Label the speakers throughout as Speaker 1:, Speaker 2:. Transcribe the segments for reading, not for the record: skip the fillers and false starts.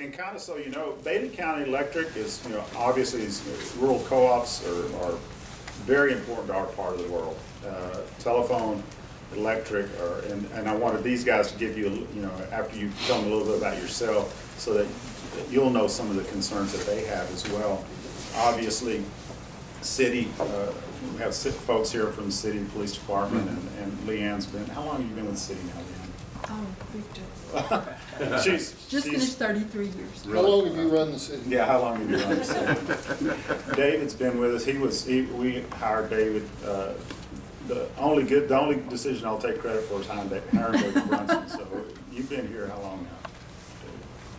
Speaker 1: And kind of so you know, Beta County Electric is, obviously rural co-ops are very important to our part of the world. Telephone, electric, and I wanted these guys to give you, after you tell them a little bit about yourself, so that you'll know some of the concerns that they have as well. Obviously, city, we have folks here from the city police department, and Leanne's been, how long have you been with the city now, Leanne?
Speaker 2: Oh, Victor.
Speaker 1: She's
Speaker 2: Finished 33 years.
Speaker 3: How long have you run the city?
Speaker 1: Yeah, how long have you run the city? David's been with us. We hired David. The only decision I'll take credit for is hiring David Brunson. So you've been here how long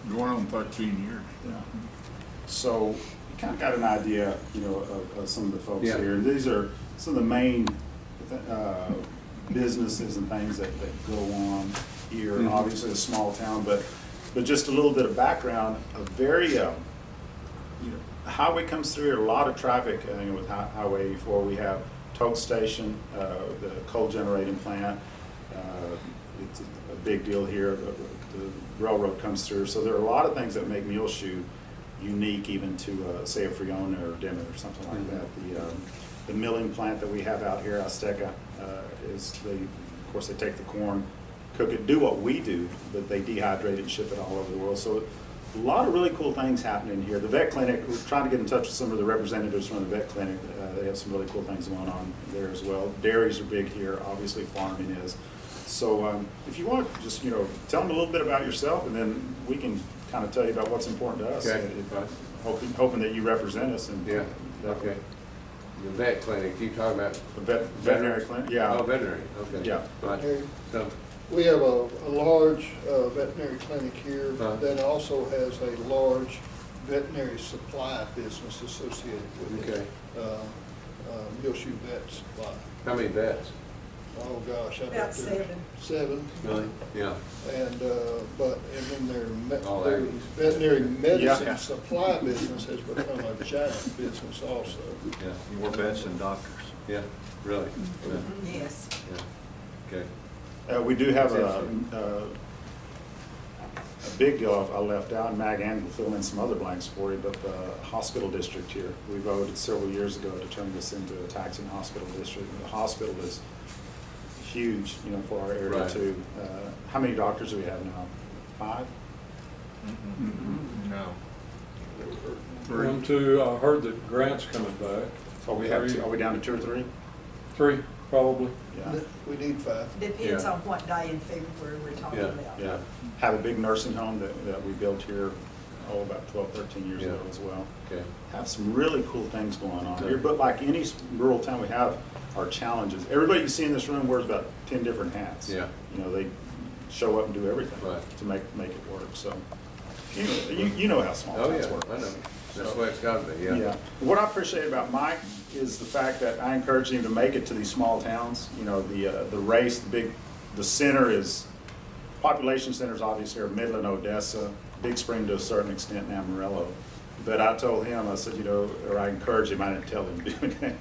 Speaker 1: now?
Speaker 4: Going on 13 years.
Speaker 1: Yeah. So you kind of got an idea, of some of the folks here. And these are some of the main businesses and things that go on here. Mm-hmm. Obviously a small town, but just a little bit of background. A very highway comes through here, a lot of traffic with Highway 84. We have Toke Station, the coal generating plant. It's a big deal here. The railroad comes through, so there are a lot of things that make Muleshoe unique, even to say a Freona or Dimmitt or something like that. The milling plant that we have out here, Azteca, of course they take the corn, cook it, do what we do, but they dehydrate it and ship it all over the world. So a lot of really cool things happening here. The vet clinic, we're trying to get in touch with some of the representatives from the vet clinic. They have some really cool things going on there as well. Dairies are big here, obviously farming is. So if you want, just tell them a little bit about yourself, and then we can kind of tell you about what's important to us.
Speaker 5: Okay.
Speaker 1: Hoping that you represent us. And
Speaker 5: yeah. Okay. The vet clinic. You talking about
Speaker 1: the veterinary clinic? Yeah.
Speaker 5: Oh, veterinary. Okay.
Speaker 1: Yeah.
Speaker 5: Right. So
Speaker 3: We have a large veterinary clinic here that also has a large veterinary supply business associated with it.
Speaker 5: Okay.
Speaker 3: Muleshoe Vet Supply.
Speaker 5: how many vets?
Speaker 3: Oh gosh, I bet
Speaker 2: About
Speaker 3: there's 7.
Speaker 5: Really? Yeah.
Speaker 3: And then their
Speaker 5: All
Speaker 3: their
Speaker 5: that.
Speaker 3: veterinary medicine
Speaker 1: Yeah.
Speaker 3: supply business has become a giant business also.
Speaker 5: Yeah.
Speaker 6: More vets than doctors.
Speaker 5: Yeah. Really?
Speaker 2: Yes.
Speaker 5: Yeah. Okay.
Speaker 1: We do have a big deal I left out, and Mag Ann will fill in some other blanks for you, but the hospital district here, we voted several years ago to turn this into a taxing hospital district. And the hospital is huge, for our area
Speaker 5: Right.
Speaker 1: too. How many doctors do we have now? 5?
Speaker 4: No.
Speaker 7: Room 2, I heard that Grant's coming back.
Speaker 1: So we have 2, are we down to 2 or 3?
Speaker 7: 3, probably.
Speaker 1: Yeah.
Speaker 3: We need 5.
Speaker 2: Depends
Speaker 5: Yeah.
Speaker 2: on what day in February we're talking
Speaker 5: Yeah.
Speaker 2: about.
Speaker 1: Yeah. Have a big nursing home that we built here, about 12, 13 years ago as well.
Speaker 5: Okay.
Speaker 1: Have some really cool things going on here, but like any rural town, we have our challenges. Everybody you see in this room wears about 10 different hats.
Speaker 5: Yeah.
Speaker 1: They show up and do everything
Speaker 5: Right.
Speaker 1: to make it work. So, you know how small
Speaker 5: Oh
Speaker 1: towns
Speaker 5: yeah.
Speaker 1: work.
Speaker 5: I know. That's the way it's got to be. Yeah.
Speaker 1: Yeah. What I appreciate about Mike is the fact that I encourage him to make it to these small towns. The race, the center is, population centers obviously are Midland, Odessa, Big Spring to a certain extent, and Amarillo. But I told him, I said, or I encouraged him, I didn't tell him to do it.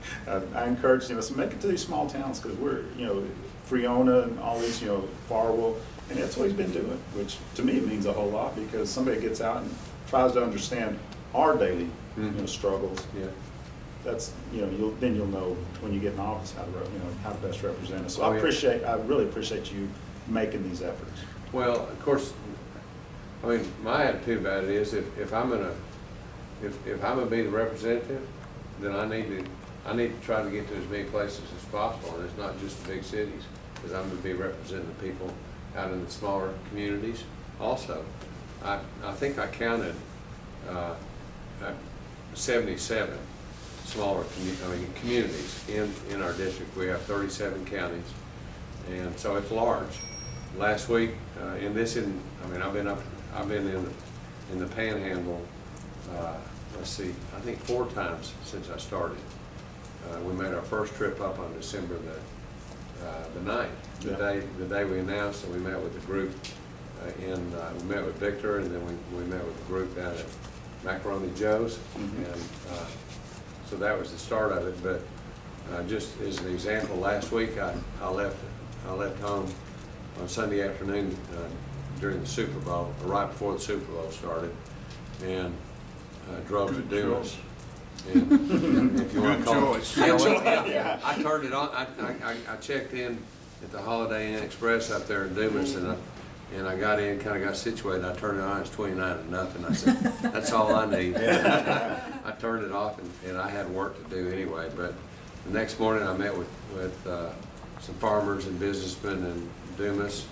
Speaker 1: I encouraged him, I said, make it to these small towns, because we're, Freona and all these, Farwell, and that's what he's been doing, which to me means a whole lot, because somebody gets out and tries to understand our daily, struggles.
Speaker 5: Yeah.
Speaker 1: That's, then you'll know when you get in office how to best represent us. So
Speaker 5: Oh,
Speaker 1: I
Speaker 5: yeah.
Speaker 1: really appreciate you making these efforts.
Speaker 5: Well, of course, my attitude about it is if I'm gonna be the representative, then I need to try to get to as many places as possible, and it's not just the big cities, because I'm gonna be representing the people out in the smaller communities also. I think I counted 77 smaller communities in our district. We have 37 counties, and so it's large. Last week, I've been in the Panhandle. Let's see, I think 4 times since I started. We made our first trip up on December the 9th, the day we announced, and we met with the group. We met with Victor, and then we met with the group down at Macaroni Joe's, and so that was the start of it. But just as an example, last week I left home on Sunday afternoon, during the Super Bowl, or right before the Super Bowl started, and drove to
Speaker 4: Good
Speaker 5: Dumas.
Speaker 4: choice.
Speaker 5: And if you want to
Speaker 4: Good
Speaker 5: call
Speaker 4: choice.
Speaker 5: it, yeah, I turned it on. I checked in at the Holiday Inn Express up there in Dumas, and I got in, kind of got situated. I turned it on. It's 29-0. I said, "That's all I need." I turned it off, and I had work to do anyway. But the next morning, I met with some farmers and businessmen in Dumas.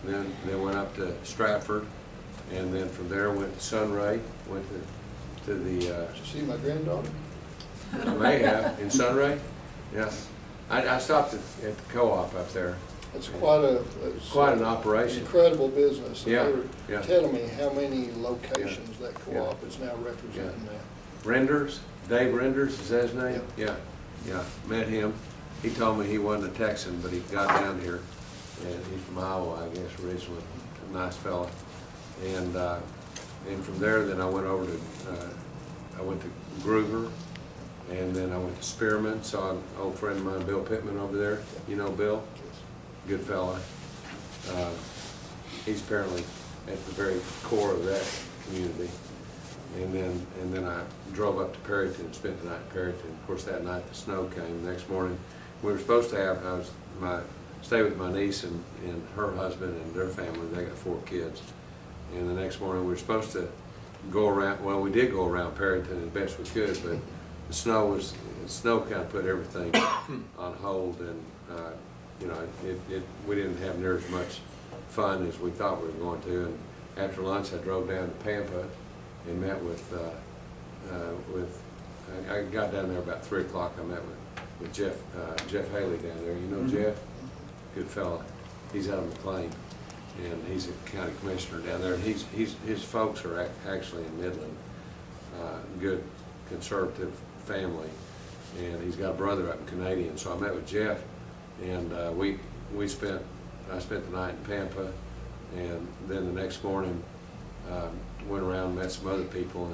Speaker 5: Then went up to Stratford, and then from there went to Sunray. Went to the.
Speaker 3: Did you see my granddaughter?
Speaker 5: I may have in Sunray. Yeah, I stopped at the co-op up there.
Speaker 3: It's
Speaker 5: Quite an operation.
Speaker 3: Incredible business. And
Speaker 5: Yeah,
Speaker 3: they were
Speaker 5: yeah.
Speaker 3: telling me how many locations that co-op is now representing
Speaker 5: Yeah.
Speaker 3: now.
Speaker 5: Renders, Dave Renders, is that his name?
Speaker 3: Yeah.
Speaker 5: Yeah, met him. He told me he wasn't a Texan, but he got down here, and he's from Iowa, I guess, originally. A nice fella. And from there, then I went over to, I went to Gruger, and then I went to Spearman, saw an old friend of mine, Bill Pittman, over there. You know Bill? Good fella. He's apparently at the very core of that community. And then I drove up to Perryton and spent the night in Perryton. Of course, that night the snow came. The next morning, we were supposed to have, stay with my niece and her husband and their family. They got 4 kids. And the next morning, we were supposed to go around, well, we did go around Perryton as best we could, but the snow kind of put everything on hold, and we didn't have near as much fun as we thought we were going to. And after lunch, I drove down to Pampa and met with I got down there about 3 o'clock. I met with Jeff Haley down there. You know Jeff? Good fella. He's out of McLean, and he's a county commissioner down there. His folks are actually in Midland, good conservative family, and he's got a brother up in Canadian. So I met with Jeff, and I spent the night in Pampa, and then the next morning went around and met some other people,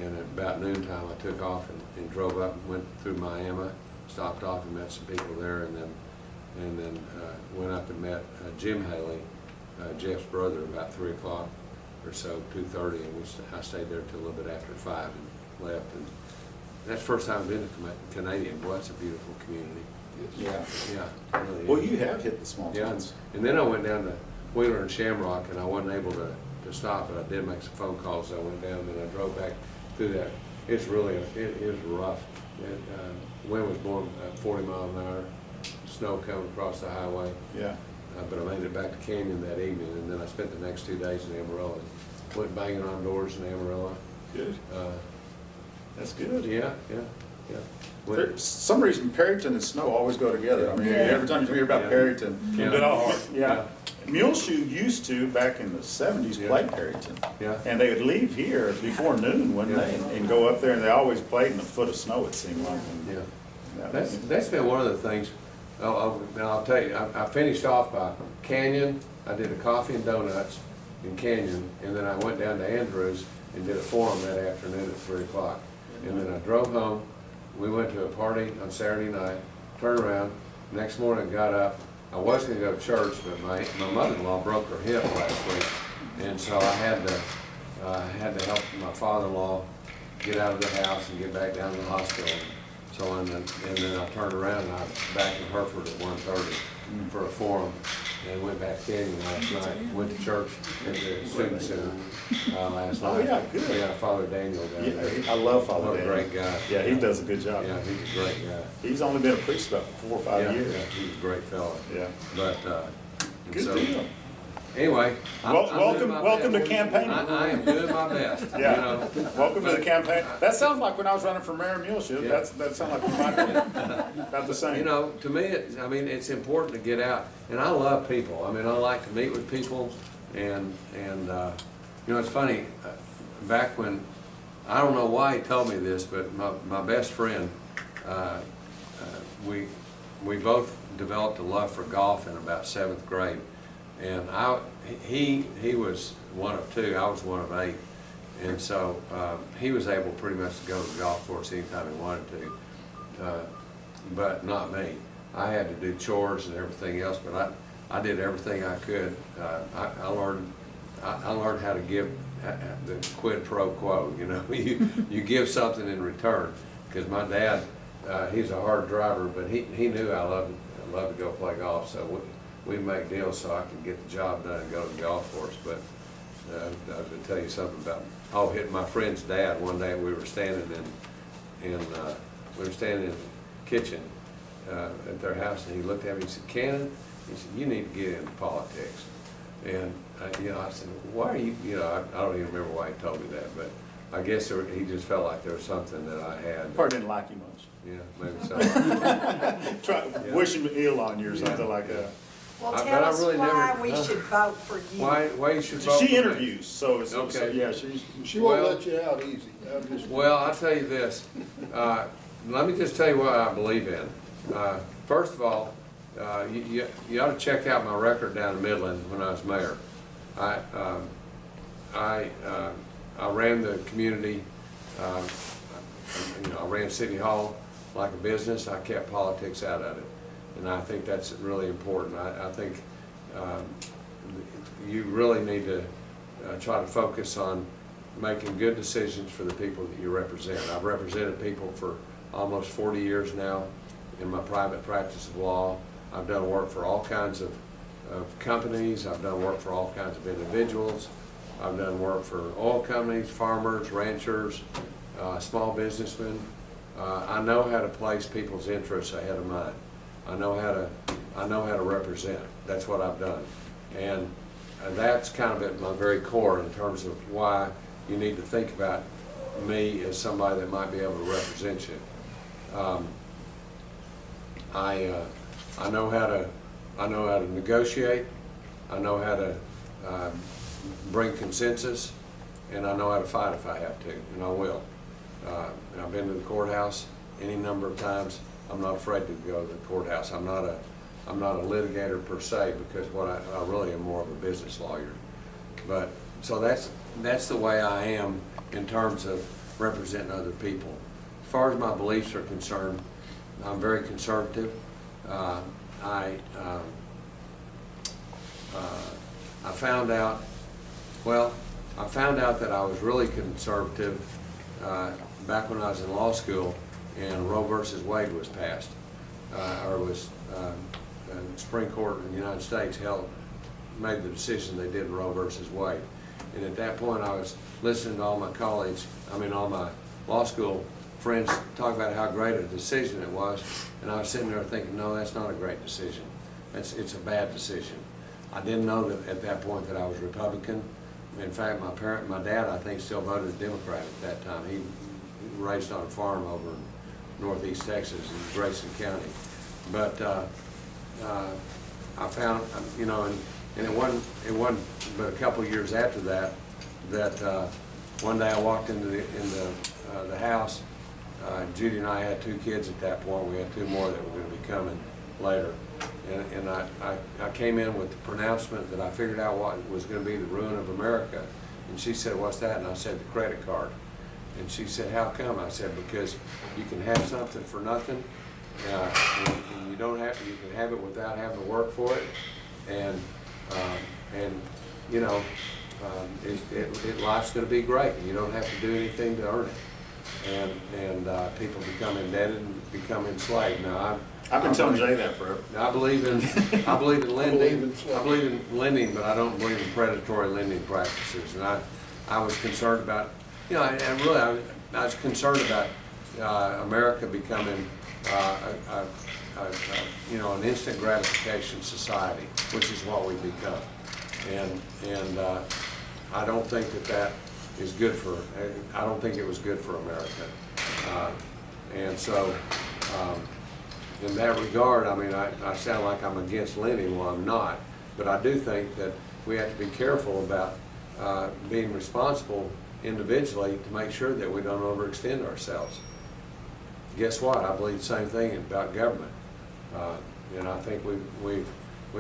Speaker 5: and at about noontime I took off and drove up and went through Miami, stopped off and met some people there, and then went up and met Jim Haley, Jeff's brother, about 3 o'clock or so, 2:30, and I stayed there till a little bit after 5 and left. And that's the first time I've been to Canadian. Boy, it's a beautiful community.
Speaker 1: Yeah.
Speaker 5: Yeah, it really is.
Speaker 1: Well, you have hit the small
Speaker 5: Yeah,
Speaker 1: towns.
Speaker 5: and then I went down to Wheeler and Shamrock, and I wasn't able to stop, but I did make some phone calls. I went down and I drove back through that. It's really, it is rough. Wind was blowing 40 miles an hour, snow coming across the highway.
Speaker 1: Yeah.
Speaker 5: But I made it back to Canyon that evening, and then I spent the next 2 days in Amarillo. Went banging on doors in Amarillo.
Speaker 1: Good. That's good.
Speaker 5: Yeah.
Speaker 1: For some reason, Perryton and snow always go together. I mean,
Speaker 2: Yeah.
Speaker 1: every time you hear about
Speaker 5: Yeah.
Speaker 1: Perryton,
Speaker 5: Yeah.
Speaker 1: a bit hard.
Speaker 5: Yeah.
Speaker 1: Yeah. Muleshoe used to, back in the 70s,
Speaker 5: Yeah.
Speaker 1: play Perryton.
Speaker 5: Yeah.
Speaker 1: And they would leave here before noon, wouldn't
Speaker 5: Yeah.
Speaker 1: they? And go up there, and they always played in a foot of snow, it seemed like. And
Speaker 5: Yeah.
Speaker 1: that
Speaker 5: That's
Speaker 1: was-
Speaker 5: been one of the things. I'll tell you, I finished off by Canyon. I did a coffee and donuts in Canyon, and then I went down to Andrews and did a forum that afternoon at 3 o'clock. And then I drove home. We went to a party on Saturday night, turned around, next morning got up. I was gonna go to church, but my mother-in-law broke her hip last week, and so I had to help my father-in-law get out of the house and get back down to the hospital. So, and then I turned around and I was back in Hereford at 1:30 for a forum, and went back to Canyon last night. Went to church at the student center last
Speaker 1: Oh,
Speaker 5: night.
Speaker 1: yeah, good.
Speaker 5: Yeah, Father Daniel down
Speaker 1: Yeah,
Speaker 5: there.
Speaker 1: I love Father
Speaker 5: What a
Speaker 1: Daniel.
Speaker 5: great guy.
Speaker 1: Yeah, he does a good job.
Speaker 5: Yeah, he's a great guy.
Speaker 1: He's only been a priest about 4 or 5
Speaker 5: Yeah,
Speaker 1: years.
Speaker 5: yeah, he's a great fella.
Speaker 1: Yeah.
Speaker 5: But, and
Speaker 1: Good
Speaker 5: so,
Speaker 1: deal.
Speaker 5: anyway. I'm
Speaker 1: Welcome,
Speaker 5: doing my
Speaker 1: welcome to
Speaker 5: best.
Speaker 1: campaigning.
Speaker 5: I am doing my best, you
Speaker 1: Yeah.
Speaker 5: know.
Speaker 1: Welcome to the campaign. That sounds like when I was running for mayor of Muleshoe.
Speaker 5: Yeah.
Speaker 1: That sounds like we might be about the same.
Speaker 5: You know, to me, it's important to get out, and I love people. I mean, I like to meet with people, and you know, it's funny, back when, I don't know why he told me this, but my best friend, we both developed a love for golf in about 7th grade, and he was one of 2, I was one of 8, and so he was able pretty much to go to the golf course anytime he wanted to, but not me. I had to do chores and everything else, but I did everything I could. I learned I learned how to give the quid pro quo, you know. You give something in return, because my dad, he's a hard driver, but he knew I loved to go play golf, so we make deals so I can get the job done and go to the golf course. But I was going to tell you something about hitting my friend's dad. One day we were standing in the kitchen at their house, and he looked at me and he said, "Canon," he said, "you need to get into politics." And I said, "Why are you?" I don't even remember why he told me that, but I guess he just felt like there was something that I had.
Speaker 1: Probably didn't like you much.
Speaker 5: Yeah, maybe so.
Speaker 1: Wish him ill on you or something like that.
Speaker 2: Well,
Speaker 5: But
Speaker 2: tell
Speaker 5: I
Speaker 2: us
Speaker 5: really
Speaker 2: why
Speaker 5: never-
Speaker 2: we should vote for you.
Speaker 5: Why you should vote for
Speaker 1: She
Speaker 5: me?
Speaker 1: interviews, so it's,
Speaker 5: Okay.
Speaker 1: yeah, she's.
Speaker 3: She won't
Speaker 5: Well-
Speaker 3: let you out easy. I'm just-
Speaker 5: Well, I'll tell you this. Let me just tell you what I believe in. First of all, you ought to check out my record down in Midland when I was mayor. I ran the community. I ran City Hall like a business. I kept politics out of it, and I think that's really important. I think you really need to try to focus on making good decisions for the people that you represent. I've represented people for almost 40 years now in my private practice of law. I've done work for all kinds of companies. I've done work for all kinds of individuals. I've done work for oil companies, farmers, ranchers, small businessmen. I know how to place people's interests ahead of mine. I know how to represent. That's what I've done, and that's kind of at my very core in terms of why you need to think about me as somebody that might be able to represent you. I know how to negotiate. I know how to bring consensus, and I know how to fight if I have to, and I will. And I've been to the courthouse any number of times. I'm not afraid to go to the courthouse. I'm not a litigator per se, because I really am more of a business lawyer. But so that's the way I am in terms of representing other people. As far as my beliefs are concerned, I'm very conservative. I found out that I was really conservative back when I was in law school and Roe versus Wade was passed, the Supreme Court in the United States made the decision they did in Roe versus Wade. And at that point, I was listening to all my law school friends talk about how great a decision it was, and I was sitting there thinking, no, that's not a great decision. It's a bad decision. I didn't know that at that point that I was Republican. In fact, my dad, I think, still voted Democrat at that time. He raised on a farm over in northeast Texas in Grayson County. But I found, and it wasn't but a couple of years after that one day I walked into the house. Judy and I had 2 kids at that point. We had 2 more that were going to be coming later. And I came in with the pronouncement that I figured out what was going to be the ruin of America. And she said, "What's that?" And I said, "The credit card." And she said, "How come?" I said, "Because you can have something for nothing, and you don't have to. You can have it without having to work for it, and life's going to be great. And you don't have to do anything to earn it." And people become indebted and become enslaved. Now
Speaker 1: I've been telling Jay that forever.
Speaker 5: I believe in lending. I believe in lending, but I don't believe in predatory lending practices. And I was concerned about, I was concerned about America becoming an instant gratification society, which is what we've become. And I don't think that is good for. I don't think it was good for America. And so. In that regard, I sound like I'm against lending. Well, I'm not. But I do think that we have to be careful about being responsible individually to make sure that we don't overextend ourselves. Guess what? I believe the same thing about government. And I think we've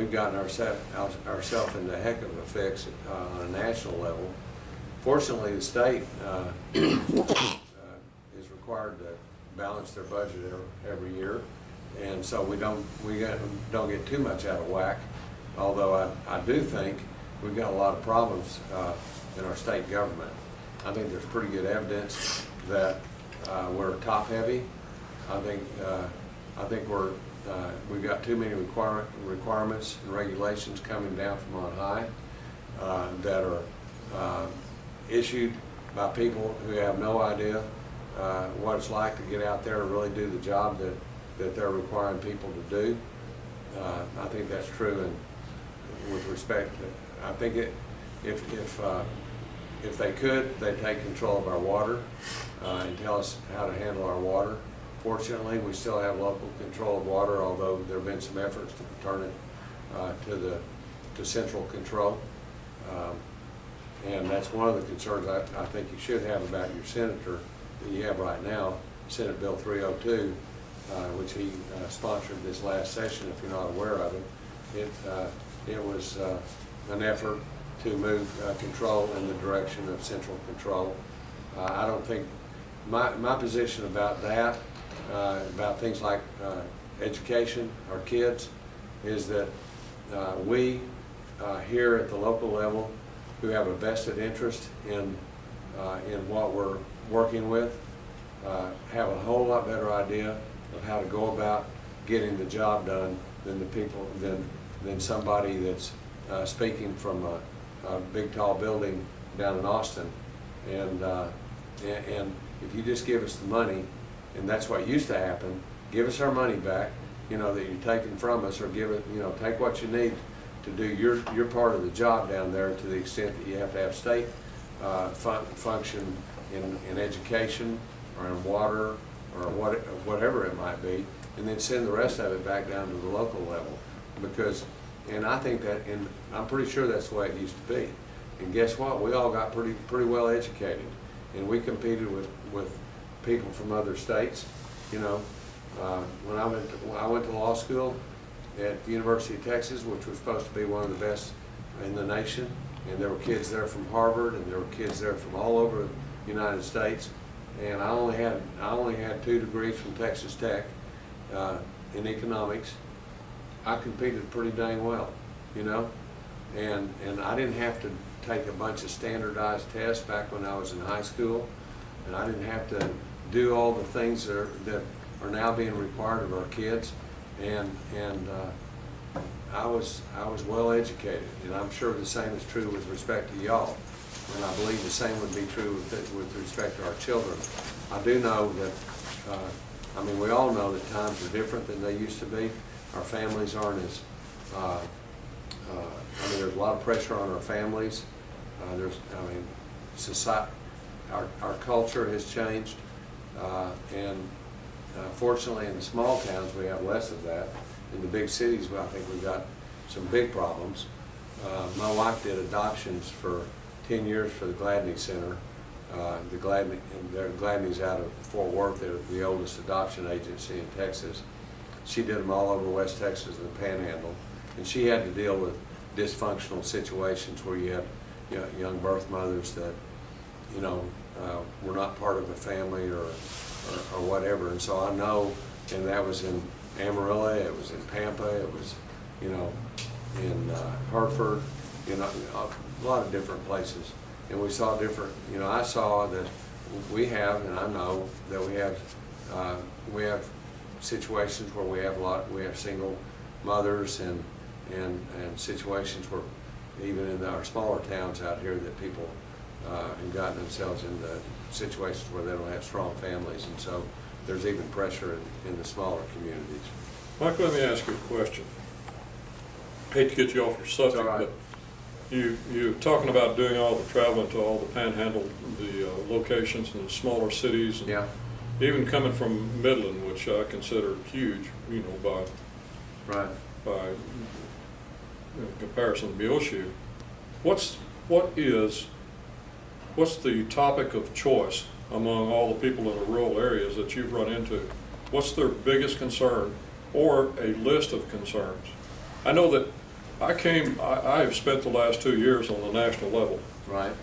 Speaker 5: gotten ourselves into a heck of a fix on a national level. Fortunately, the state is required to balance their budget every year. And so we don't get too much out of whack. Although I do think we've got a lot of problems in our state government. I think there's pretty good evidence that we're top-heavy. I think we've got too many requirements and regulations coming down from on high that are issued by people who have no idea what it's like to get out there and really do the job that they're requiring people to do. I think that's true, and with respect, I think if they could, they'd take control of our water and tell us how to handle our water. Fortunately, we still have local control of water, although there have been some efforts to return it to central control. And that's one of the concerns I think you should have about your senator that you have right now, Senate Bill 302, which he sponsored this last session, if you're not aware of it. It was an effort to move control in the direction of central control. I don't think, my position about that, about things like education, our kids, is that we here at the local level who have a vested interest in what we're working with have a whole lot better idea of how to go about getting the job done than the people, than somebody that's speaking from a big tall building down in Austin. And if you just give us the money, and that's what used to happen, give us our money back, that you're taking from us, or give it, take what you need to do your part of the job down there, to the extent that you have to have state function in education or in water or whatever it might be, and then send the rest of it back down to the local level. Because, and I think that, and I'm pretty sure that's the way it used to be. And guess what? We all got pretty well educated, and we competed with people from other states. When I went to law school at the University of Texas, which was supposed to be one of the best in the nation, and there were kids there from Harvard, and there were kids there from all over the United States, and I only had 2 degrees from Texas Tech in economics. I competed pretty dang well, and I didn't have to take a bunch of standardized tests back when I was in high school, and I didn't have to do all the things that are now being required of our kids, and I was well educated, and I'm sure the same is true with respect to y'all, and I believe the same would be true with respect to our children. I do know that, we all know that times are different than they used to be. Our families aren't as, there's a lot of pressure on our families. Society, our culture has changed, and fortunately in the small towns we have less of that. In the big cities, I think we've got some big problems. My wife did adoptions for 10 years for the Gladney Center. Gladney's out of Fort Worth. They're the oldest adoption agency in Texas. She did them all over West Texas and the Panhandle, and she had to deal with dysfunctional situations where you have young birth mothers that were not part of a family or whatever. And so I know, and that was in Amarillo, it was in Pampa, it was in Hartford, a lot of different places. And we saw different, I saw that we have, and I know that we have situations where we have single mothers and situations where even in our smaller towns out here that people have gotten themselves into situations where they don't have strong families, and so there's even pressure in the smaller communities.
Speaker 7: Mike, let me ask you a question. Hate to get you off your subject,
Speaker 5: All right.
Speaker 7: but you're talking about doing all the traveling to all the Panhandle, the locations in the smaller cities, and
Speaker 5: Yeah.
Speaker 7: even coming from Midland, which I consider huge, by
Speaker 5: Right.
Speaker 7: Comparison to Muleshoe. What's the topic of choice among all the people in the rural areas that you've run into? What's their biggest concern, or a list of concerns? I know that I have spent the last 2 years on the national level.
Speaker 5: Right.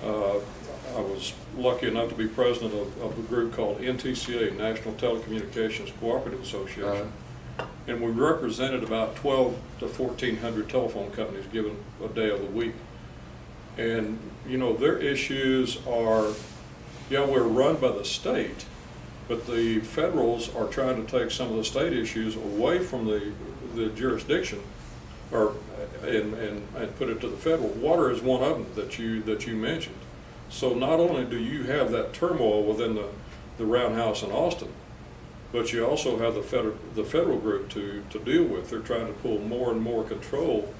Speaker 7: I was lucky enough to be president of a group called NTCA, National Telecommunications Cooperative Association. And we represented about 12 to 1,400 telephone companies given a day of the week. And, you know, their issues are, yeah, we're run by the state, but the federals are trying to take some of the state issues away from the jurisdiction, or, and put it to the federal. Water is one of them that you mentioned. So not only do you have that turmoil within the roundhouse in Austin, but you also have the federal group to deal with. They're trying to pull more and more control,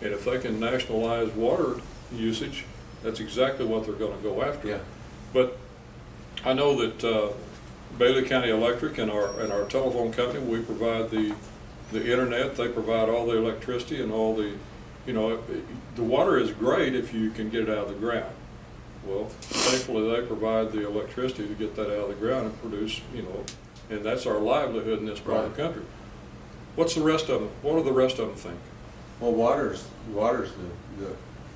Speaker 7: and if they can nationalize water usage, that's exactly what they're going to go after.
Speaker 5: Yeah.
Speaker 7: But I know that Bailey County Electric and our telephone company, we provide the internet. They provide all the electricity and all the, you know, the water is great if you can get it out of the ground. Well, thankfully they provide the electricity to get that out of the ground and produce, you know, and that's our livelihood in this part of the country. What's the rest of them? What do the rest of them think?
Speaker 5: Well, water's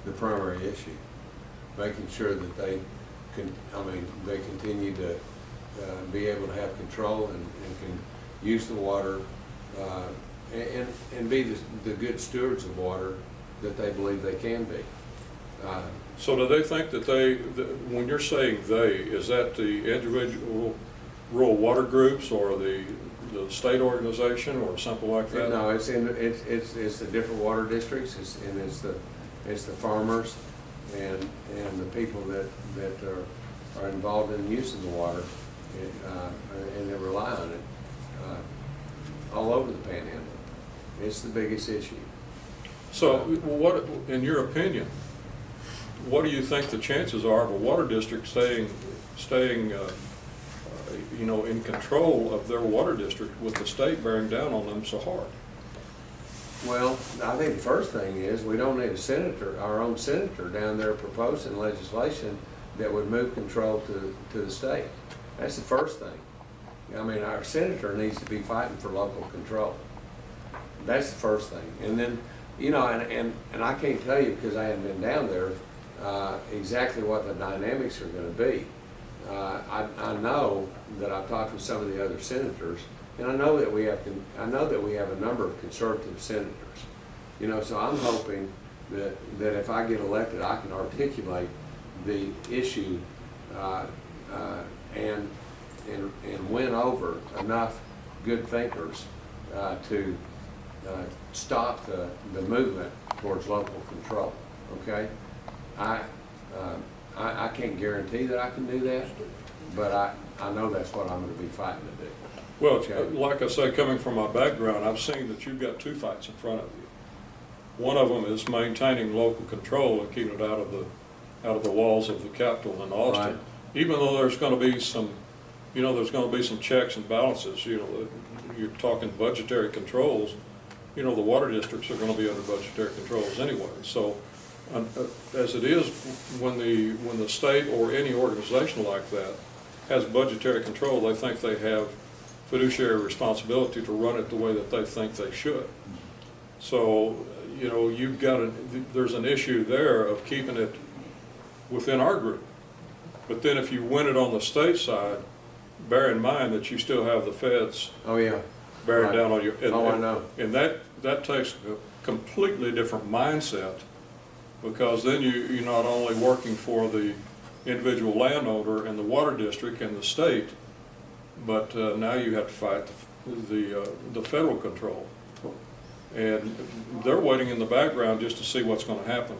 Speaker 5: the primary issue. Making sure that they they continue to be able to have control and can use the water and be the good stewards of water that they believe they can be.
Speaker 7: So do they think that when you're saying they, is that the individual rural water groups or the state organization or something like that?
Speaker 5: No, it's the different water districts, it's the farmers and the people that are involved in using the water and they rely on it all over the Panhandle. It's the biggest issue.
Speaker 7: So what, in your opinion, what do you think the chances are of a water district staying you know, in control of their water district with the state bearing down on them so hard?
Speaker 5: Well, I think the first thing is we don't need our own senator down there proposing legislation that would move control to the state. That's the first thing. I mean, our senator needs to be fighting for local control. That's the first thing. And then, you know, and I can't tell you because I haven't been down there exactly what the dynamics are going to be. I know that I've talked with some of the other senators, and I know that we have a number of conservative senators. You know, so I'm hoping that if I get elected, I can articulate the issue and win over enough good thinkers to stop the movement towards local control. Okay, I can't guarantee that I can do that, but I know that's what I'm going to be fighting to do.
Speaker 7: Well,
Speaker 5: Okay.
Speaker 7: like I say, coming from my background, I've seen that you've got two fights in front of you. One of them is maintaining local control and keeping it out of the walls of the Capitol in Austin.
Speaker 5: Right.
Speaker 7: Even though there's going to be some, you know, there's going to be some checks and balances. You know, you're talking budgetary controls. You know, the water districts are going to be under budgetary controls anyway. So, as it is, when the state or any organization like that has budgetary control, they think they have fiduciary responsibility to run it the way that they think they should. So, you know, there's an issue there of keeping it within our group. But then if you win it on the state side, bear in mind that you still have the feds
Speaker 5: Oh yeah,
Speaker 7: bearing
Speaker 5: Right.
Speaker 7: down on you. And,
Speaker 5: I know.
Speaker 7: And that takes a completely different mindset, because then you're not only working for the individual landowner and the water district and the state, but now you have to fight the federal control. And they're waiting in the background just to see what's going to happen.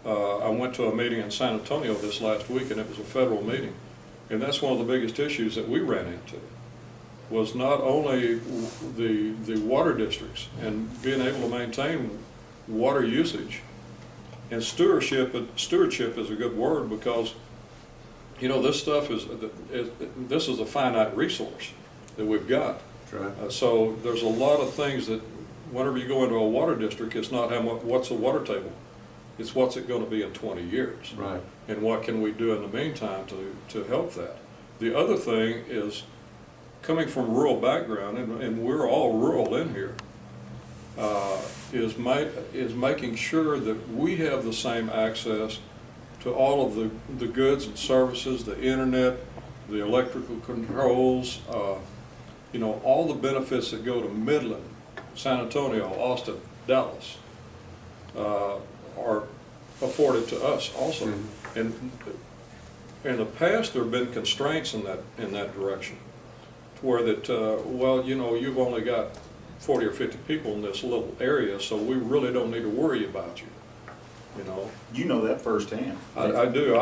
Speaker 7: I went to a meeting in San Antonio this last week, and it was a federal meeting. And that's one of the biggest issues that we ran into, was not only the water districts and being able to maintain water usage. And stewardship is a good word, because, you know, this stuff this is a finite resource that we've got.
Speaker 5: That's right.
Speaker 7: So there's a lot of things that whenever you go into a water district, it's not what's the water table. It's what's it going to be in 20 years.
Speaker 5: Right.
Speaker 7: And what can we do in the meantime to help that. The other thing is, coming from rural background, and we're all rural in here, is making sure that we have the same access to all of the goods and services, the internet, the electrical controls, you know, all the benefits that go to Midland, San Antonio, Austin, Dallas, are afforded to us also.
Speaker 5: Mhm.
Speaker 7: And in the past, there have been constraints in that direction, to where that, well, you know, you've only got 40 or 50 people in this little area, so we really don't need to worry about you, you know.
Speaker 1: You know that firsthand.
Speaker 7: I do.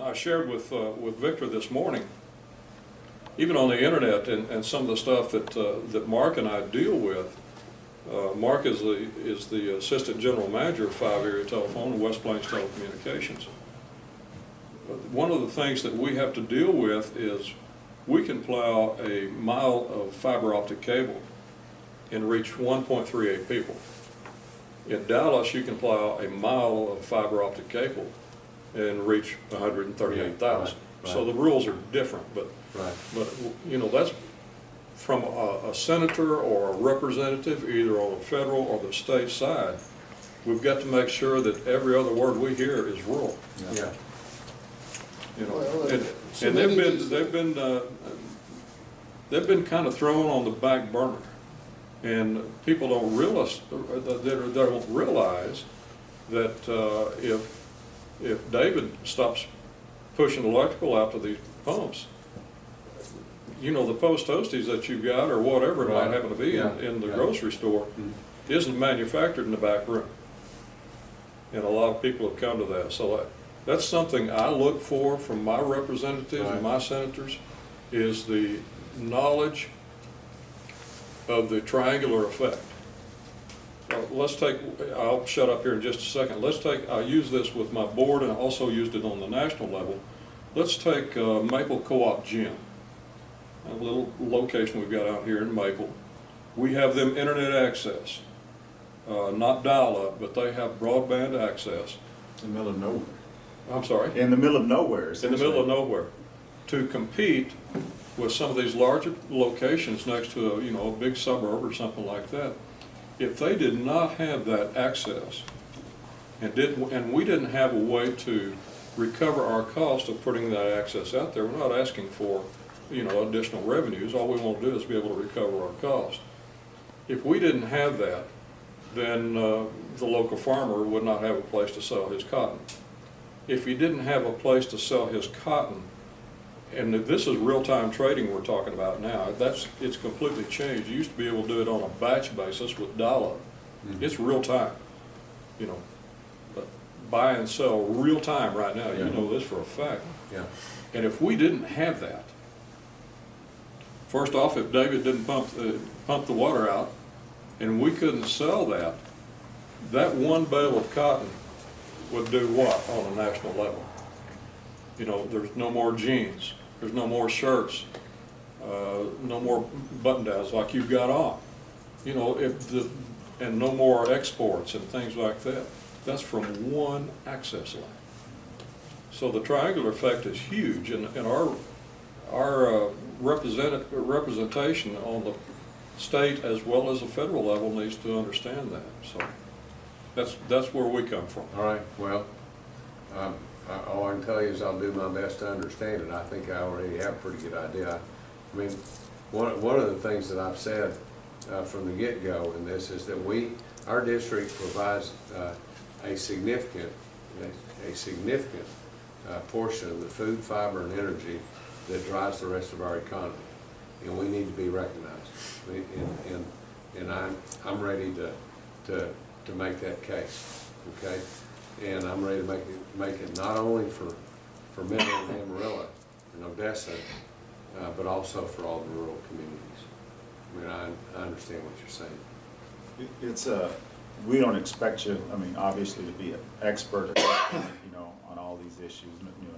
Speaker 7: I shared with Victor this morning, even on the internet and some of the stuff that Mark and I deal with. Mark is the assistant general manager of 5 Area Telephone and West Plains Telecommunications. One of the things that we have to deal with is we can plow a mile of fiber optic cable and reach 1.38 people. In Dallas, you can plow a mile of fiber optic cable and reach 138,000.
Speaker 5: Right.
Speaker 7: So the rules are different, but you know, that's from a senator or a representative, either on the federal or the state side. We've got to make sure that every other word we hear is rural.
Speaker 5: Yeah.
Speaker 7: You know,
Speaker 3: Well,
Speaker 7: and
Speaker 3: so many of these-
Speaker 7: they've been kind of thrown on the back burner, and people don't realize that if David stops pushing electrical out to these pumps, you know, the post toasties that you've got or whatever it might
Speaker 5: Right.
Speaker 7: happen to be
Speaker 5: Yeah.
Speaker 7: in the
Speaker 5: Yeah.
Speaker 7: grocery store isn't manufactured in the back room. And a lot of people have come to that. So that's something I look for from my representatives
Speaker 5: Right.
Speaker 7: and my senators, is the knowledge of the triangular effect. I'll shut up here in just a second. I'll use this with my board, and I also used it on the national level. Let's take Maple Co-op Gym, a little location we've got out here in Maple. We have them internet access, not dial-up, but they have broadband access.
Speaker 1: In the middle of nowhere.
Speaker 7: I'm sorry?
Speaker 1: In the middle of nowhere,
Speaker 7: In the
Speaker 1: essentially.
Speaker 7: middle of nowhere, to compete with some of these larger locations next to a big suburb or something like that. If they did not have that access and we didn't have a way to recover our cost of putting that access out there, we're not asking for additional revenues. All we want to do is be able to recover our cost. If we didn't have that, then the local farmer would not have a place to sell his cotton. If he didn't have a place to sell his cotton, and this is real-time trading we're talking about now, it's completely changed. You used to be able to do it on a batch basis with dial-up. It's real-time, but buy and sell real-time right now. You know this for a fact.
Speaker 5: Yeah.
Speaker 7: And if we didn't have that, first off, if David didn't pump the water out, and we couldn't sell that one bale of cotton would do what on a national level? There's no more jeans, there's no more shirts, no more button-downs like you've got on. And no more exports and things like that. That's from one access line. So the triangular effect is huge, and our representation on the state as well as the federal level needs to understand that. So that's where we come from.
Speaker 5: All right, well, all I can tell you is I'll do my best to understand it. I think I already have a pretty good idea. I mean, one of the things that I've said from the get-go in this is that our district provides a significant portion of the food, fiber, and energy that drives the rest of our economy, and we need to be recognized. And I'm ready to make that case, okay? And I'm ready to make it not only for Midland and Amarillo and Odessa, but also for all the rural communities. I mean, I understand what you're saying.
Speaker 1: It's we don't expect you, obviously to be an expert, on all these issues.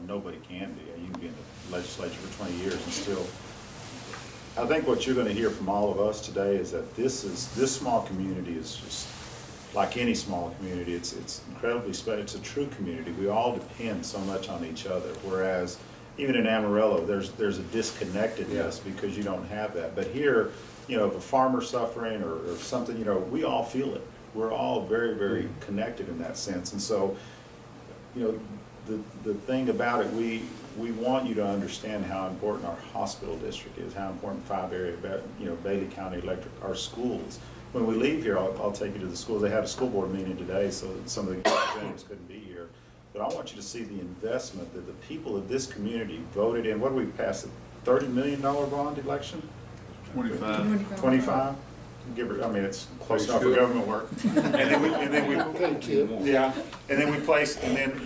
Speaker 1: Nobody can be. You can be in the legislature for 20 years and still. I think what you're going to hear from all of us today is that this small community is just like any small community. It's incredibly special. It's a true community. We all depend so much on each other. Whereas even in Amarillo, there's a disconnectedness because you don't have that. But here, if a farmer's suffering or something, we all feel it. We're all very, very connected in that sense. And so, the thing about it, we want you to understand how important our hospital district is, how important 5 Area, Bailey County Electric, our schools, when we leave here, I'll take you to the schools. They had a school board meeting today, so some of the representatives couldn't be here. But I want you to see the investment that the people of this community voted in. What did we pass, a $30 million bond election?
Speaker 4: 25.
Speaker 1: 25? Give her, I mean, it's close
Speaker 5: Pretty
Speaker 1: enough for
Speaker 5: good.
Speaker 1: government work. And then we,
Speaker 3: Okay, Kip.
Speaker 1: yeah, and then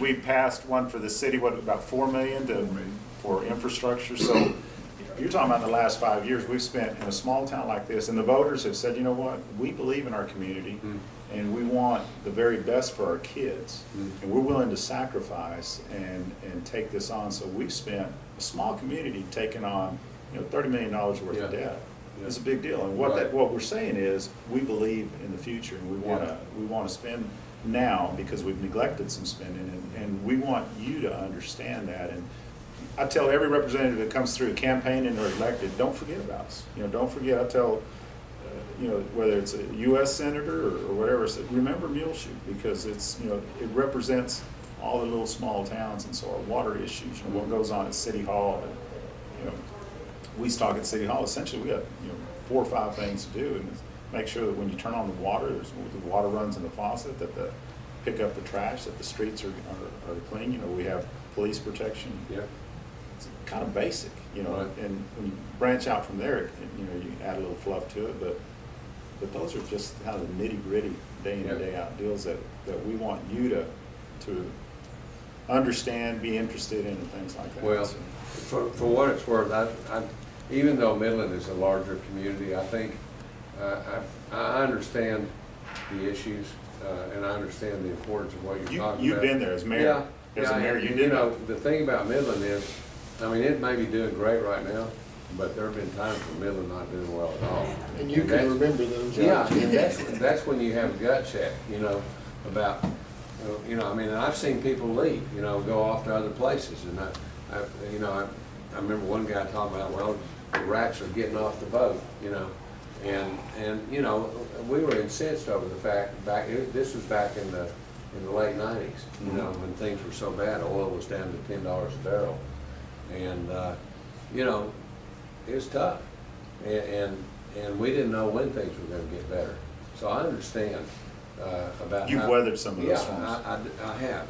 Speaker 1: we passed one for the city, what, about 4 million for infrastructure. So you're talking about in the last 5 years, we've spent in a small town like this, and the voters have said, you know what, we believe in our community, and we want the very best for our kids, and we're willing to sacrifice and take this on. So we've spent, a small community taking on, $30 million worth of
Speaker 5: Yeah.
Speaker 1: debt.
Speaker 5: Yeah.
Speaker 1: It's a big deal, and
Speaker 5: Right.
Speaker 1: what we're saying is, we believe in the future, and we wanna spend now because we've neglected some spending, and we want you to understand that. And I tell every representative that comes through campaigning or elected, don't forget about us. Don't forget, I tell, whether it's a US senator or whatever, I said, remember Muleshoe, because it's, it represents all the little small towns, and so our water issues, what goes on at City Hall, and, we talk at City Hall, essentially we got, 4 or 5 things to do, and make sure that when you turn on the water, the water runs in the faucet, that pick up the trash, that the streets are clean, we have police protection.
Speaker 5: Yeah.
Speaker 1: It's kind of basic,
Speaker 5: Right.
Speaker 1: and when you branch out from there, you add a little fluff to it, but those are just kind of the nitty-gritty, day in and
Speaker 5: Yeah.
Speaker 1: day out deals that we want you to understand, be interested in, and things like that.
Speaker 5: Well,
Speaker 1: So,
Speaker 5: for what it's worth, even though Midland is a larger community, I think, I understand the issues, and I understand the importance of what you're talking about.
Speaker 1: You've been there as mayor.
Speaker 5: Yeah,
Speaker 1: As a mayor, you
Speaker 5: and,
Speaker 1: did.
Speaker 5: the thing about Midland is, it may be doing great right now, but there have been times when Midland not doing well at all.
Speaker 3: And you can
Speaker 5: that's-
Speaker 3: remember those.
Speaker 5: Yeah, and that's when you have a gut check, about, and I've seen people leave, go off to other places, and I remember one guy talking about, well, the rats are getting off the boat, and we were incensed over the fact, this was back in the late 90s, when things were so bad, oil was down to $10 a barrel, and, it was tough, and we didn't know when things were gonna get better, so I understand, about
Speaker 1: You've
Speaker 5: how-
Speaker 1: weathered some of those
Speaker 5: Yeah,
Speaker 1: storms.
Speaker 5: I have.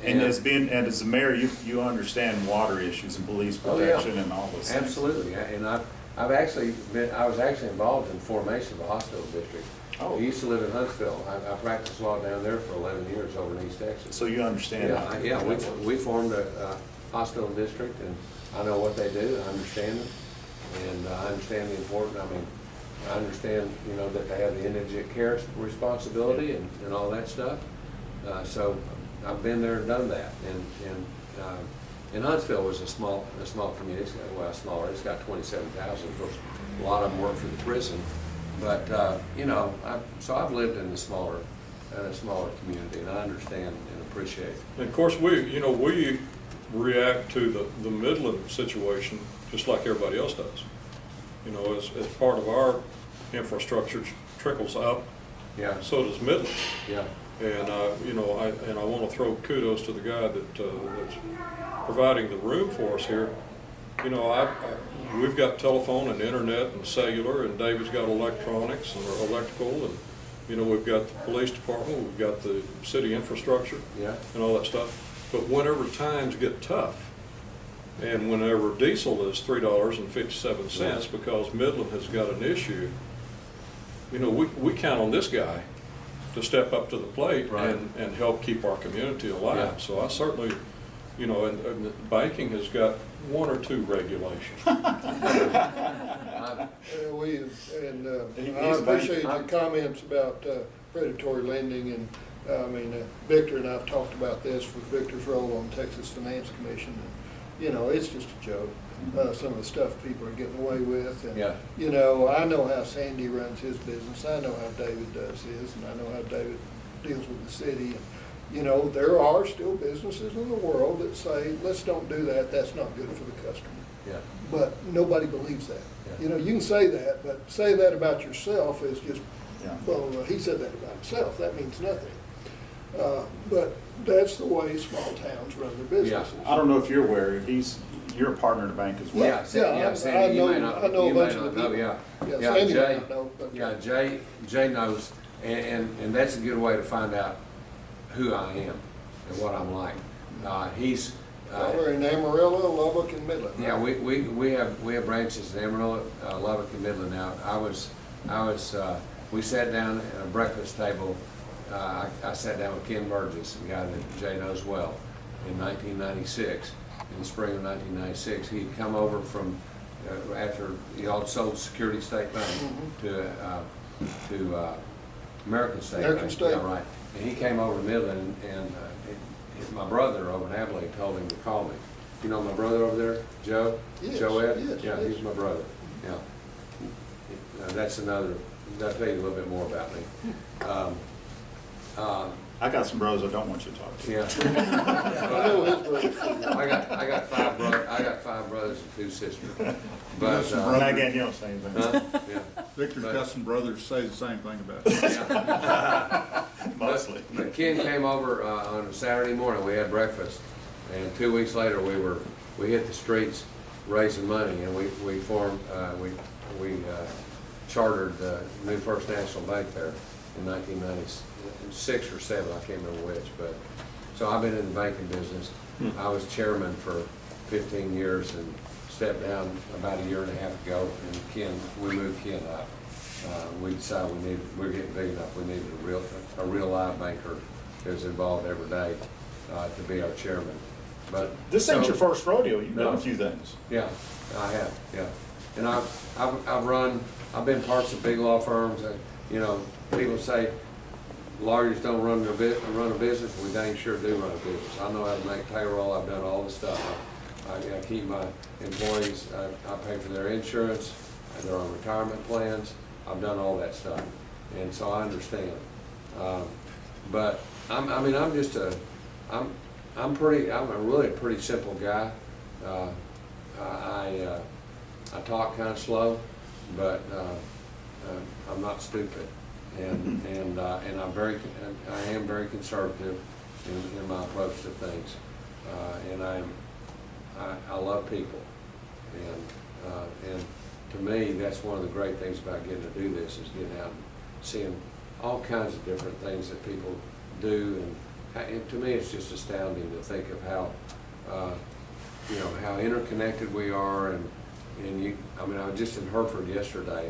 Speaker 1: And as the mayor, you understand water issues and police
Speaker 5: Oh, yeah.
Speaker 1: protection and all those things.
Speaker 5: Absolutely, and I was actually involved in formation of a hospital district.
Speaker 1: Oh.
Speaker 5: I used to live in Huntsville. I practiced law down there for 11 years over in East Texas.
Speaker 1: So you understand.
Speaker 5: Yeah, we formed a hospital district, and I know what they do, I understand it, and I understand the importance, I understand, that they have the indigent care responsibility and all that stuff. So I've been there and done that, and Huntsville was a small community. Smaller. It's got 27,000. Of course, a lot of them work for the prison, but so I've lived in a smaller community, and I understand and appreciate it.
Speaker 7: And of course, we react to the Midland situation just like everybody else does. As part of our infrastructure trickles out,
Speaker 5: Yeah,
Speaker 7: so does Midland.
Speaker 5: yeah,
Speaker 7: And, I want to throw kudos to the guy that's providing the room for us here. We've got telephone and internet and cellular, and David's got electronics or electrical, and, we've got the police department, we've got the city infrastructure
Speaker 5: yeah,
Speaker 7: and all that stuff. But whenever times get tough, and whenever diesel is $3.57 because Midland has got an issue, we count on this guy to step up to the plate
Speaker 5: Right.
Speaker 7: and help keep our community alive.
Speaker 5: Yeah.
Speaker 7: So I certainly, and banking has got 1 or 2 regulations.
Speaker 1: He's
Speaker 3: I
Speaker 1: a
Speaker 3: appreciate
Speaker 1: bank.
Speaker 3: your comments about predatory lending, and Victor and I've talked about this with Victor's role on Texas Finance Commission. And, it's just a joke, some of the stuff people are getting away with. And,
Speaker 5: Yeah.
Speaker 3: I know how Sandy runs his business, I know how David does his, and I know how David deals with the city. And, there are still businesses in the world that say, let's don't do that, that's not good for the customer.
Speaker 5: yeah.
Speaker 3: But nobody believes that.
Speaker 5: Yeah.
Speaker 3: You can say that, but say that about yourself is just,
Speaker 1: Yeah.
Speaker 3: well, he said that about himself, that means nothing. But that's the way small towns run their businesses.
Speaker 1: I don't know if you're aware, you're a partner in the bank as well.
Speaker 5: Yeah,
Speaker 3: Yeah,
Speaker 5: Sandy, you may not,
Speaker 3: I know a
Speaker 5: you may
Speaker 3: bunch of
Speaker 5: not
Speaker 3: the
Speaker 5: know,
Speaker 3: people.
Speaker 5: yeah.
Speaker 3: Yeah,
Speaker 5: Yeah,
Speaker 3: Sandy may
Speaker 5: Jay,
Speaker 3: not know, but-
Speaker 5: yeah, Jay knows, and that's a good way to find out who I am and what I'm like. He's,
Speaker 3: Well, we're in Amarillo, Lubbock, and Midland.
Speaker 5: yeah, we have branches in Amarillo, Lubbock, and Midland now. We sat down at a breakfast table. I sat down with Ken Burgess, a guy that Jay knows well, in 1996. In the spring of 1996, he'd come over from after he all sold Security State Bank to American State
Speaker 3: American
Speaker 5: Bank.
Speaker 3: State.
Speaker 5: Yeah, right. And he came over to Midland, and my brother over in Adelaide told him to call me. You know my brother over there, Joe?
Speaker 3: Yes,
Speaker 5: Joe Ed?
Speaker 3: yes,
Speaker 5: Yeah,
Speaker 3: yes.
Speaker 5: he's my brother, yeah. That's another, I'll tell you a little bit more about me.
Speaker 1: I got some bros I don't want you to talk to.
Speaker 5: Yeah.
Speaker 3: I know his brothers.
Speaker 5: I got five brothers and 2 sisters. But,
Speaker 1: And again, you don't say anything.
Speaker 5: yeah.
Speaker 4: Victor's
Speaker 5: But-
Speaker 4: got some brothers say the same thing about it.
Speaker 5: Yeah.
Speaker 1: Mostly.
Speaker 5: But Ken came over on a Saturday morning, we had breakfast, and 2 weeks later, we hit the streets raising money, and we formed, we chartered the new First National Bank there in 1996 or 7, I can't remember which, but, so I've been in the banking business. I was chairman for 15 years and stepped down about a year and a half ago, and we moved Ken up. We decided we're getting big enough, we needed a real live banker who's involved every day to be our chairman. But
Speaker 1: This ain't
Speaker 5: so-
Speaker 1: your first rodeo, you've done
Speaker 5: No.
Speaker 1: a few things.
Speaker 5: Yeah, I have, yeah. And I've been parts of big law firms, you know, people say lawyers don't run a business, we dang sure do run a business. I know how to make payroll, I've done all the stuff. I keep my employees, I pay for their insurance, they're on retirement plans, I've done all that stuff. And so I understand. But I'm a really pretty simple guy. I talk kind of slow, but I'm not stupid, and I am very conservative in my approach to things, and I love people, and to me that's one of the great things about getting to do this is getting out and seeing all kinds of different things that people do, and to me it's just astounding to think of how how interconnected we are, and I was just in Hereford yesterday,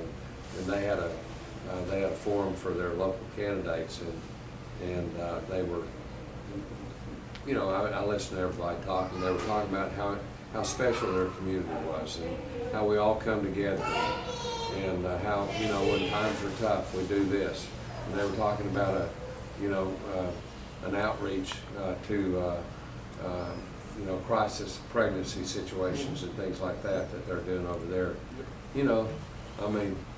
Speaker 5: and they had a forum for their local candidates, and they were, I listened to everybody talk, and they were talking about how special their community was, and how we all come together, and how when times are tough we do this, and they were talking about an outreach to crisis pregnancy situations and things like that they're doing over there.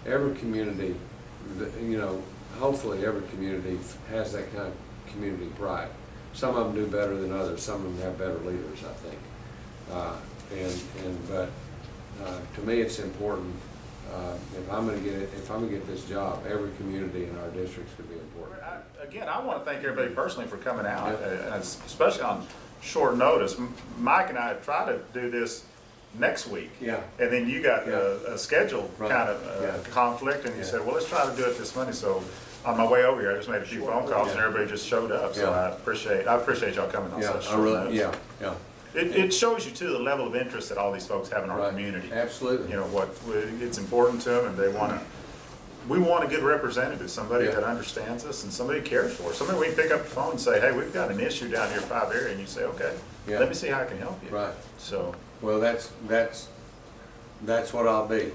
Speaker 5: Every community, hopefully every community has that kind of community pride. Some of them do better than others. Some of them have better leaders, I think. But to me, it's important. If I'm going to get this job, every community in our district is going to be important.
Speaker 1: Again, I want to thank everybody personally for coming out, and especially on short notice. Mike and I tried to do this next week.
Speaker 5: Yeah.
Speaker 1: And then you got
Speaker 5: Yeah.
Speaker 1: a schedule
Speaker 5: Right.
Speaker 1: kind of
Speaker 5: Yeah.
Speaker 1: conflict, and you
Speaker 5: Yeah.
Speaker 1: said, well, let's try to do it this Monday. So on my way over here, I just made a few phone calls, and
Speaker 5: Yeah.
Speaker 1: everybody just showed up. So
Speaker 5: Yeah.
Speaker 1: I appreciate y'all coming on
Speaker 5: Yeah,
Speaker 1: such
Speaker 5: I
Speaker 1: short
Speaker 5: really,
Speaker 1: notice.
Speaker 5: yeah.
Speaker 1: It shows you too the level of interest that all these folks have in our
Speaker 5: Right.
Speaker 1: community.
Speaker 5: Absolutely.
Speaker 1: It's important to them, and they want to. We want a good representative, somebody
Speaker 5: Yeah.
Speaker 1: that understands us and somebody cares for us. Somebody we can pick up the phone and say, hey, we've got an issue down here in 5 area, and you say, okay,
Speaker 5: Yeah.
Speaker 1: let me see how I can help you.
Speaker 5: Right.
Speaker 1: So,
Speaker 5: Well, that's what I'll be.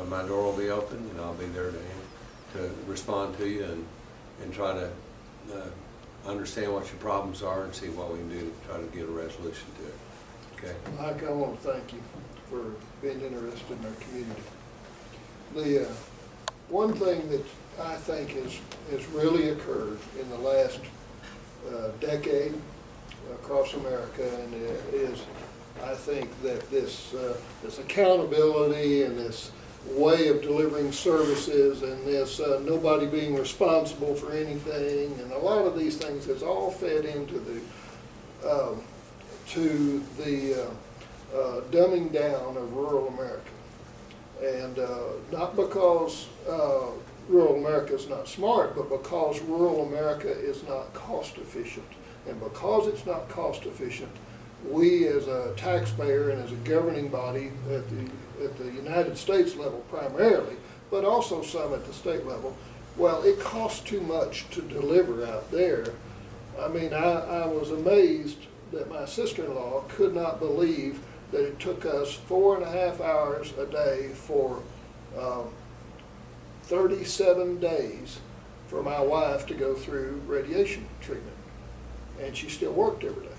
Speaker 5: My door will be open, and I'll be there to respond to you and try to understand what your problems are and see what we can do to try to get a resolution to it. Okay?
Speaker 3: Mike, I want to thank you for being interested in our community. The one thing that I think has really occurred in the last decade across America, and it is, I think that this accountability and this way of delivering services and this nobody being responsible for anything, and a lot of these things has all fed into the dumbing down of rural America. And not because rural America is not smart, but because rural America is not cost efficient. And because it's not cost efficient, we as a taxpayer and as a governing body at the United States level primarily, but also some at the state level, well, it costs too much to deliver out there. I mean, I was amazed that my sister-in-law could not believe that it took us 4.5 hours a day for 37 days for my wife to go through radiation treatment. And she still worked every day.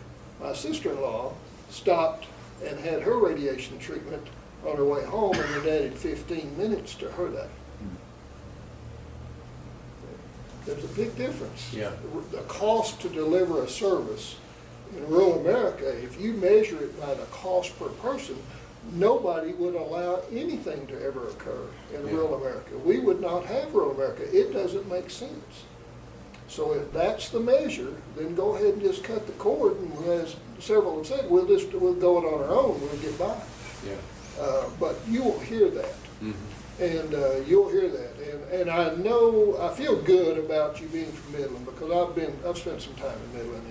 Speaker 3: My sister-in-law stopped and had her radiation treatment on her way home, and it added 15 minutes to her day. There's a big difference.
Speaker 5: Yeah.
Speaker 3: The cost to deliver a service in rural America, if you measure it by the cost per person, nobody would allow anything to ever occur in rural America. We would not have rural America. It doesn't make sense. So if that's the measure, then go ahead and just cut the cord, and as several have said, we'll go it on our own, we'll get by.
Speaker 5: Yeah.
Speaker 3: But you will hear that.
Speaker 5: Mm-hmm.
Speaker 3: And you'll hear that. And I know, I feel good about you being from Midland, because I've spent some time in Midland.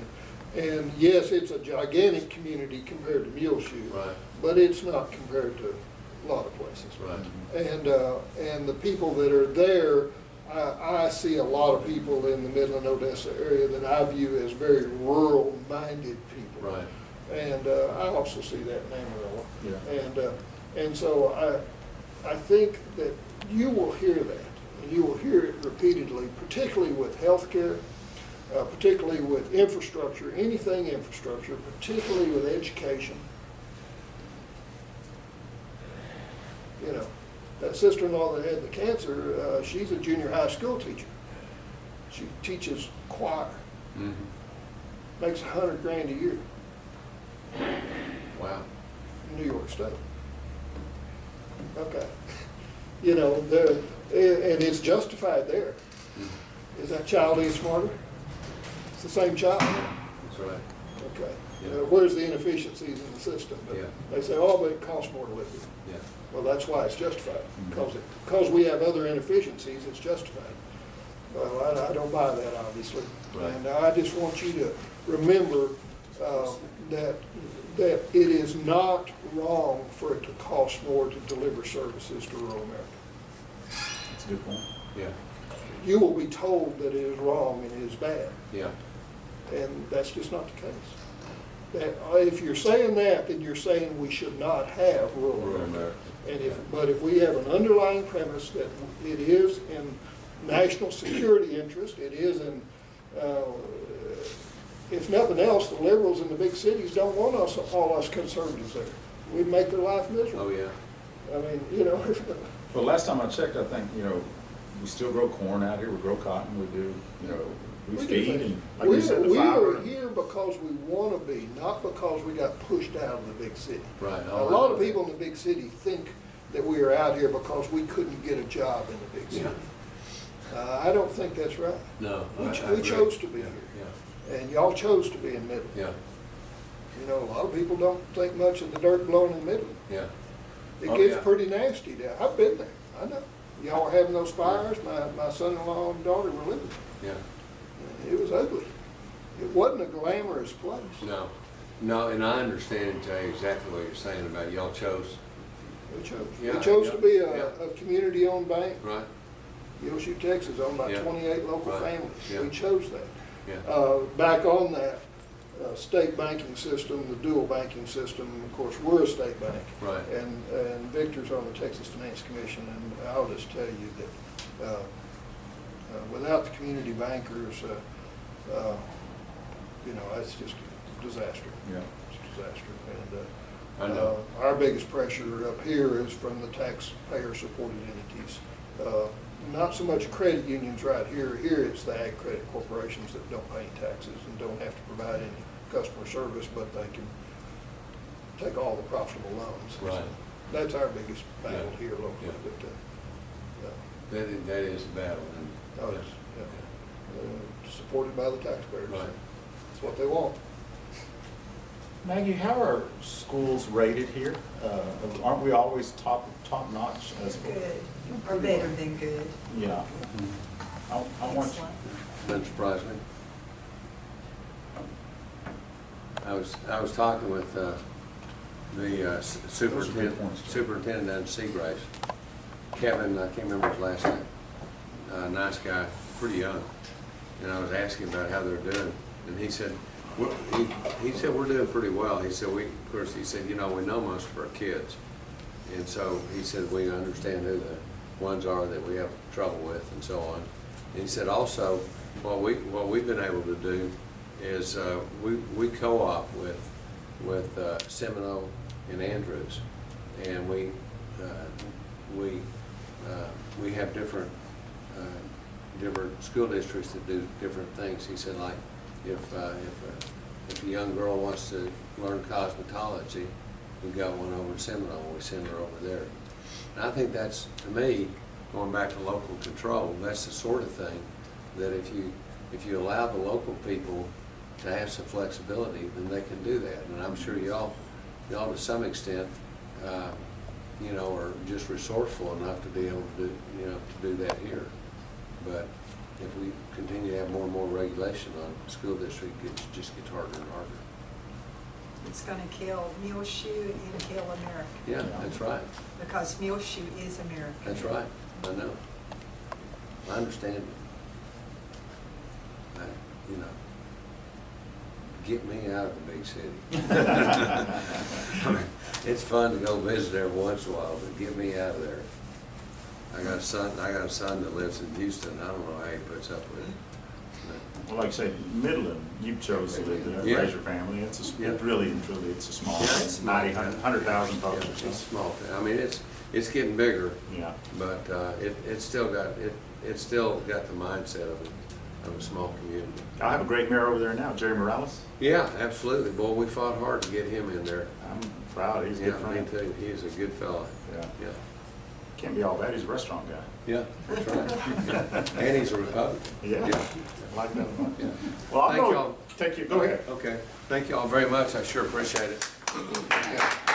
Speaker 3: And yes, it's a gigantic community compared to Muleshoe.
Speaker 5: Right.
Speaker 3: But it's not compared to a lot of places.
Speaker 5: Right.
Speaker 3: And the people that are there, I see a lot of people in the Midland, Odessa area that I view as very rural-minded people.
Speaker 5: Right.
Speaker 3: And I also see that in Amarillo.
Speaker 1: Yeah.
Speaker 3: And so I think that you will hear that, and you will hear it repeatedly, particularly with healthcare, particularly with infrastructure, anything infrastructure, particularly with education. You know, that sister-in-law that had the cancer, she's a junior high school teacher. She teaches choir.
Speaker 5: Mm-hmm.
Speaker 3: Makes $100,000 a year
Speaker 5: Wow.
Speaker 3: in New York State. Okay. You know, and it's justified there.
Speaker 5: Mm-hmm.
Speaker 3: Is that child any smarter? It's the same child.
Speaker 5: That's right.
Speaker 3: Okay.
Speaker 5: Yeah.
Speaker 3: Where's the inefficiencies in the system? But
Speaker 5: Yeah.
Speaker 3: they say, oh, but it costs more to live here.
Speaker 5: Yeah.
Speaker 3: Well, that's why it's justified. Because we have other inefficiencies, it's justified. Well, I don't buy that, obviously.
Speaker 5: Right.
Speaker 3: And I just want you to remember that it is not wrong for it to cost more to deliver services to rural America.
Speaker 1: That's a good point.
Speaker 5: Yeah.
Speaker 3: You will be told that it is wrong and it is bad,
Speaker 5: Yeah.
Speaker 3: and that's just not the case. That, if you're saying that, then you're saying we should not have rural
Speaker 5: Rural
Speaker 3: America.
Speaker 5: America.
Speaker 3: And but if we have an underlying premise that it is in national security interest, it is in, if nothing else, the liberals in the big cities don't want all us conservatives there. We'd make their life miserable.
Speaker 5: Oh, yeah.
Speaker 3: I mean, you know.
Speaker 1: Well, last time I checked, I think, we still grow corn out here, we grow cotton, we do, we
Speaker 3: do
Speaker 1: feed,
Speaker 3: things.
Speaker 1: and like you said, the
Speaker 3: We
Speaker 1: fiber.
Speaker 3: are here because we want to be, not because we got pushed out of the big city.
Speaker 5: Right.
Speaker 3: A lot of people in the big city think that we are out here because we couldn't get a job in the big city. I don't think that's right.
Speaker 5: No.
Speaker 3: We
Speaker 5: I agree.
Speaker 3: chose to be
Speaker 5: Yeah.
Speaker 3: here, and y'all chose to be in Midland.
Speaker 5: Yeah.
Speaker 3: You know, a lot of people don't think much of the dirt blowing in Midland.
Speaker 5: Yeah.
Speaker 3: It
Speaker 5: Oh,
Speaker 3: gets
Speaker 5: yeah.
Speaker 3: pretty nasty down. I've been there, I know. Y'all were having those fires, my son-in-law and daughter were living
Speaker 5: Yeah.
Speaker 3: there. It was ugly. It wasn't a glamorous place.
Speaker 5: No. No, and I understand and tell you exactly what you're saying about y'all chose.
Speaker 3: We chose.
Speaker 5: Yeah,
Speaker 3: We chose to be
Speaker 5: yeah.
Speaker 3: a community-owned bank.
Speaker 5: Right.
Speaker 3: Muleshoe, Texas, owned by
Speaker 5: Yeah.
Speaker 3: 28 local
Speaker 5: Right.
Speaker 3: families.
Speaker 5: Yeah.
Speaker 3: We chose that.
Speaker 5: Yeah.
Speaker 3: Back on that state banking system, the dual banking system, of course, we're a state bank.
Speaker 5: Right.
Speaker 3: And Victor's on the Texas Finance Commission, and I'll just tell you that without the community bankers, it's just a disaster.
Speaker 1: Yeah.
Speaker 3: It's a disaster.
Speaker 5: I
Speaker 3: And
Speaker 5: know.
Speaker 3: our biggest pressure up here is from the taxpayer-supported entities. Not so much credit unions right here. Here it's the ag credit corporations that don't pay any taxes and don't have to provide any customer service, but they can take all the profitable loans.
Speaker 5: Right.
Speaker 3: That's our biggest battle
Speaker 5: Yeah.
Speaker 3: here locally,
Speaker 5: Yeah.
Speaker 3: but,
Speaker 5: That is a battle, and.
Speaker 3: oh, it's, supported by the taxpayers.
Speaker 5: Right.
Speaker 3: That's what they want.
Speaker 1: Maggie, how are schools rated here? Aren't we always top notch as well?
Speaker 2: Good, or better than good.
Speaker 1: Yeah. I want,
Speaker 2: Excellent.
Speaker 5: Doesn't surprise me. I was talking with the superintendent down at Seagrace. Kevin, I can't remember his last name. Nice guy, pretty young. And I was asking about how they're doing, and he said, he said we're doing pretty well. He said of course, he said, you know, we know most of our kids, and so he said we understand who the ones are that we have trouble with, and so on. And he said also, what we've been able to do is we co-op with Seminole and Andrews, and we have different school districts that do different things. He said, like, if a young girl wants to learn cosmetology, we've got one over in Seminole, we send her over there. And I think that's, to me, going back to local control, that's the sort of thing that if you allow the local people to have some flexibility, then they can do that. And I'm sure y'all to some extent, you know, are just resourceful enough to be able to do that here. But if we continue to have more and more regulation on school district, it just gets harder and harder.
Speaker 2: It's gonna kill Muleshoe and kill America.
Speaker 5: Yeah, that's right.
Speaker 2: Because Muleshoe is America.
Speaker 5: That's right. I know. I understand it. You know, get me out of the big city. I mean, it's fun to go visit every once in a while, but get me out of there. I got a son that lives in Houston. I don't know how he puts up with it.
Speaker 1: well, like I say, Midland, you chose to live there,
Speaker 5: Yeah.
Speaker 1: raise your family. It's
Speaker 5: Yeah.
Speaker 1: it really and truly, it's a small,
Speaker 5: Yeah, it's small.
Speaker 1: 100,000
Speaker 5: Yeah,
Speaker 1: folks or
Speaker 5: it's
Speaker 1: so.
Speaker 5: small town. I mean, it's getting bigger,
Speaker 1: Yeah.
Speaker 5: but it's still got the mindset of a small community.
Speaker 1: I have a great mayor over there now, Jerry Morales.
Speaker 5: Yeah, absolutely. Boy, we fought hard to get him in there.
Speaker 1: I'm proud, he's a good
Speaker 5: Yeah, me
Speaker 1: friend.
Speaker 5: too. He is a good fella.
Speaker 1: Yeah.
Speaker 5: Yeah.
Speaker 1: Can't be all bad, he's a restaurant guy.
Speaker 5: Yeah, that's right. And he's a Republican.
Speaker 1: Yeah, I like that one.
Speaker 5: Yeah.
Speaker 1: Well, I'll
Speaker 5: Thank
Speaker 1: go
Speaker 5: y'all.
Speaker 1: take you, go ahead.
Speaker 5: Okay. Thank you all very much. I sure appreciate it.